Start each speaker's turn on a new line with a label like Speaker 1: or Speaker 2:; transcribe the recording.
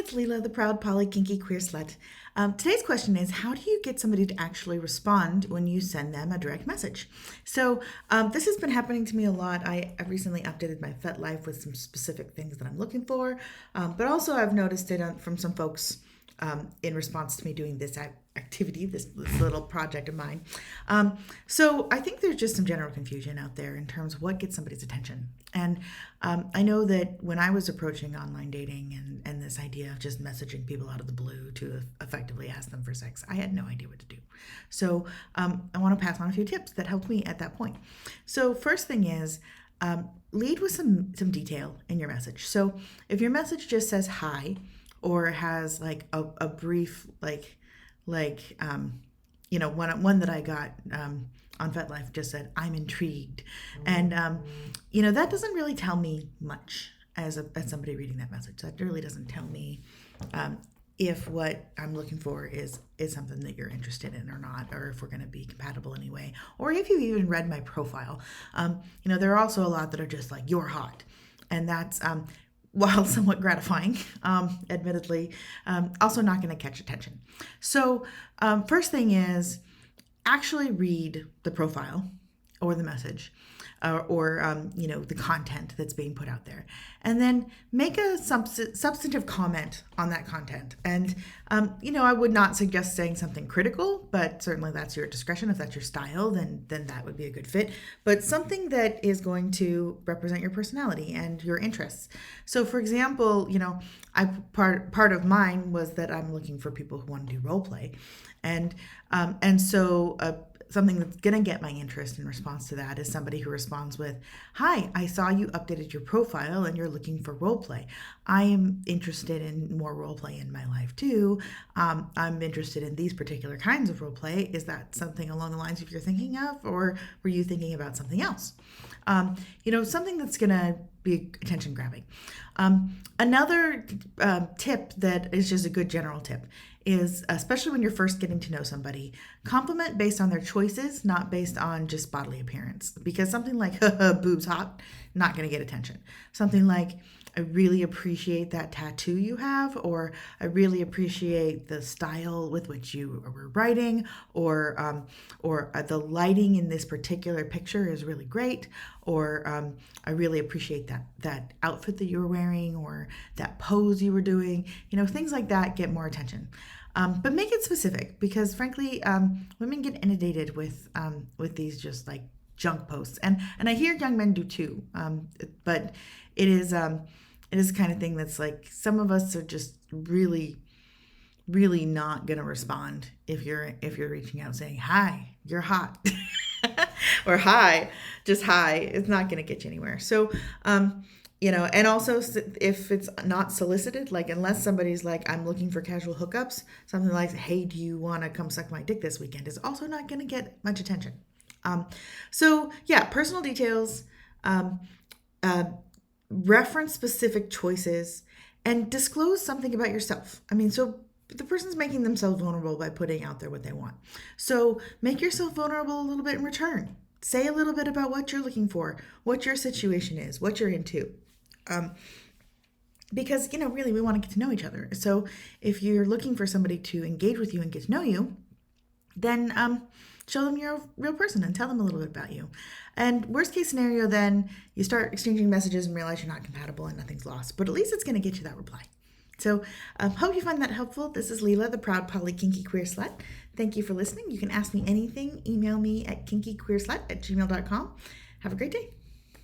Speaker 1: it's Leela, the proud Poly Kinky Queer Slut. Today's question is, how do you get somebody to actually respond when you send them a direct message? So this has been happening to me a lot. I recently updated my Fet Life with some specific things that I'm looking for, but also I've noticed it from some folks in response to me doing this activity, this little project of mine. So I think there's just some general confusion out there in terms of what gets somebody's attention. And I know that when I was approaching online dating and this idea of just messaging people out of the blue to effectively ask them for sex, I had no idea what to do. So I want to pass on a few tips that helped me at that point. So first thing is, lead with some detail in your message. So if your message just says hi, or has like a brief one that I got on FetLife just said, I'm intrigued. And that doesn't really tell me much as somebody reading that message. That really doesn't tell me if what I'm looking for is something that you're interested in or not, or if we're going to be compatible anyway, or if you even read my profile. There are also a lot that are just like, you're hot. And that's while somewhat gratifying, admittedly, also not going to catch attention. So first thing is actually read the profile or the message or the content that's being put out there. And then make a substantive comment on that content. And, I would not suggest saying something critical, but certainly that's your discretion. If that's your style, then that would be a good fit. But something that is going to represent your personality and your interests. So for example, part of mine was that I'm looking for people who want to do role play. And so something that's going to get my interest in response to that is somebody who responds with, hi, I saw you updated your profile and you're looking for role play. I am interested in more role play in my life too. I'm interested in these particular kinds of role play. Is that something along the lines of you're thinking of, or were you thinking about something else? Something that's going to be attention grabbing. Another tip that is just a good general tip is, especially when you're first getting to know somebody, compliment based on their choices, not based on just bodily appearance. Because something like, boobs hot, not going to get attention. Something like, I really appreciate that tattoo you have, or I really appreciate the style with which you were writing, or the lighting in this particular picture is really great, or I really appreciate that outfit that you were wearing, or that pose you were doing. Things like that get more attention. But make it specific, because frankly, women get inundated with these just like junk posts, and I hear young men do too. But it is the kind of thing that's like, some of us are just really, really not gonna respond if you're reaching out saying, hi, you're hot, or hi, just hi. It's not gonna get you anywhere. So and also if it's not solicited, like unless somebody's like, I'm looking for casual hookups, something like, hey, do you want to come suck my dick this weekend, is also not going to get much attention. Personal details, reference specific choices, and disclose something about yourself. So the person's making themselves vulnerable by putting out there what they want. So make yourself vulnerable a little bit in return. Say a little bit about what you're looking for, what your situation is, what you're into. Because, really, we want to get to know each other. So if you're looking for somebody to engage with you and get to know you, then show them you're a real person and tell them a little bit about you. And worst case scenario, then you start exchanging messages and realize you're not compatible and nothing's lost. But at least it's going to get you that reply. So hope you find that helpful. This is Leela, the proud Poly Kinky Queer Slut. Thank you for listening. You can ask me anything. Email me at kinkyqueerslut@gmail.com. Have a great day.